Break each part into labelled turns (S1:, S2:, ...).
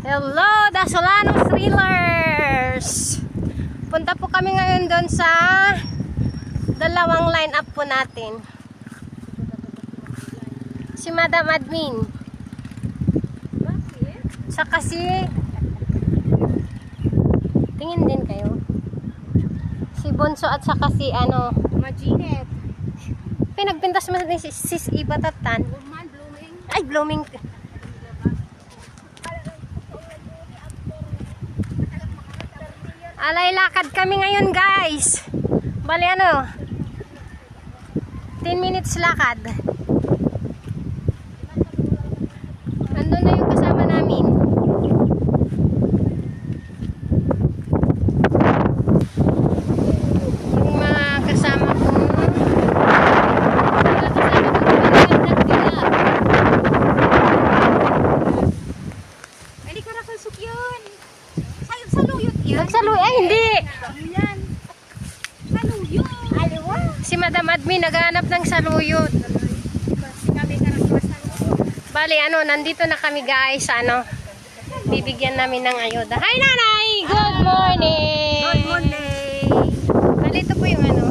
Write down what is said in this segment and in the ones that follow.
S1: Hello, the Solano Thrillers! Punta po kami ngayon doon sa dalawang line-up po natin. Si Madam Admin. Saka si... Tingin din kayo. Si Bonso at saka si ano...
S2: Majinet.
S1: Pinagpintas mo natin si Sis Iba Tatan.
S2: Blooming.
S1: Ay, blooming. Alay, lakad kami ngayon, guys. Bali, ano? 10 minutes lakad. Andun na yung kasama namin. Yung mga kasama ko.
S2: Hindi ka nakalsuk yun. Saluyot yan.
S1: Nagsaluy, ay hindi.
S2: Yan. Saluyot. Aliwa.
S1: Si Madam Admin naghahanap ng saluyot.
S2: Kami ka saluyot.
S1: Bali, ano, nandito na kami, guys, ano, bibigyan namin ng ayuda. Hi, Nanay! Good morning!
S2: Good morning.
S1: Bali, ito po yung, ano,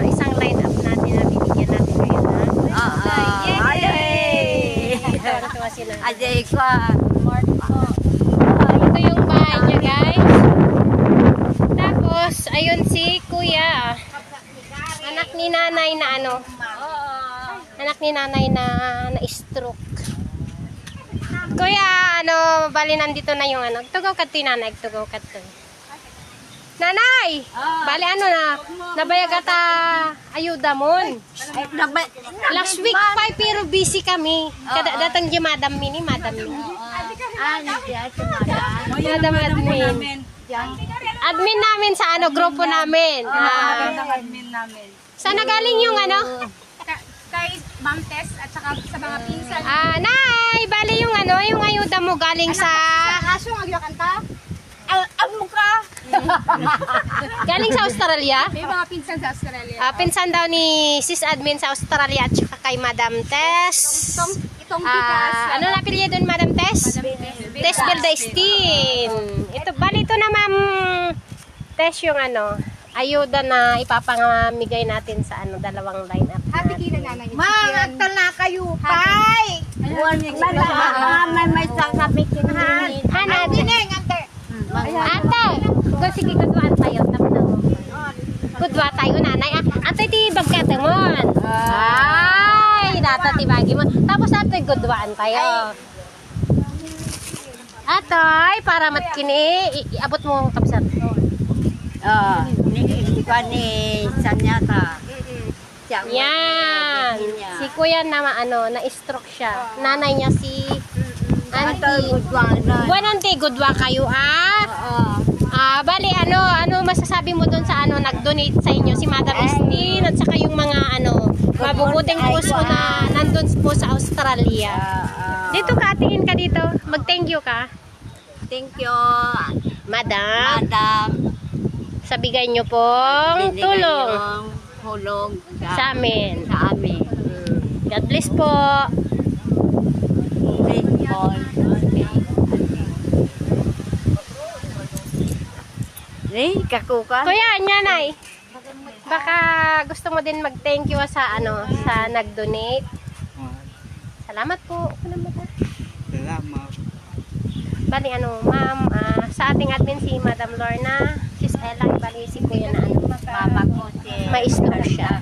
S1: isang line-up natin na bibigyan natin ngayon, ha?
S2: Yay!
S1: Tuwa sila.
S2: Ajay ko.
S1: Ito yung bahay niya, guys. Tapos, ayun si Kuya. Anak ni Nanay na, ano, anak ni Nanay na stroke. Kuya, ano, bali nandito na yung ano. Tugaw ka tinanay, tugaw ka to. Nanay! Bali ano na, nabayag ata ayuda mon. Last week pa, pero busy kami. Kada datang di Madam Mini, Madam Mini. Madam Admin. Admin namin sa ano, grupo namin.
S2: Admin namin.
S1: Saan na galing yung ano?
S2: Kay Ma'am Tess at saka sa mga pinsan.
S1: Nay, bali yung ano, yung ayuda mo galing sa...
S2: Aso ang kanta? Ang mukha.
S1: Galing sa Australia?
S2: May mga pinsan sa Australia.
S1: Pinsan daw ni Sis Admin sa Australia at saka kay Madam Tess.
S2: Itong bigas.
S1: Ano na pilya doon, Madam Tess? Tess Beldaistin. Ito, bali ito na, Ma'am Tess, yung ano, ayuda na ipapangamigay natin sa ano, dalawang line-up.
S2: Happy kina nanay. Mga tala kayo, pay! May sasabi kinahan.
S1: Hanad.
S2: Dineng, ante.
S1: Ate, sige, kudwaan tayo. Kudwa tayo, nanay. Ate, ti bagkate mo. Ay, natatibagi mo. Tapos ate, kudwaan tayo. Atoy, para matkini, iabot mo ang kapsat.
S2: Ni Sanyata.
S1: Yan. Si Kuya na ano, na-stroke siya. Nanay niya si Auntie. Buwan Auntie, gudwa kayo bali ano masasabi mo doon sa ano nag-donate sa inyo si Madam Christine at saka yung mga ano mabubuting puso na nandun po sa Australia. Dito ka, tingin ka dito. Mag-thank you ka.
S2: Thank you,
S1: Madam.
S2: Madam.
S1: Sa bigay nyo pong tulong
S2: Hulog
S1: sa amin.
S2: Sa amin.
S1: God bless po.
S2: Kakuka.
S1: Kuya, nyanay. Baka gusto mo din mag-thank you sa ano, sa nag-donate. Salamat po.
S3: Salamat.
S1: Bali ano, ma'am, sa ating admin si Madam Lorna, Sis Ella, bali si Kuya na ano,
S2: Mama ko si
S1: ma-stroke siya.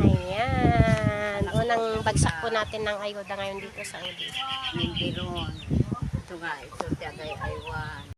S1: Ayan. Unang bagsak po natin ng ayuda ngayon dito sa Udi.
S2: Hindi ron. Ito nga, ito siya kay Aywan.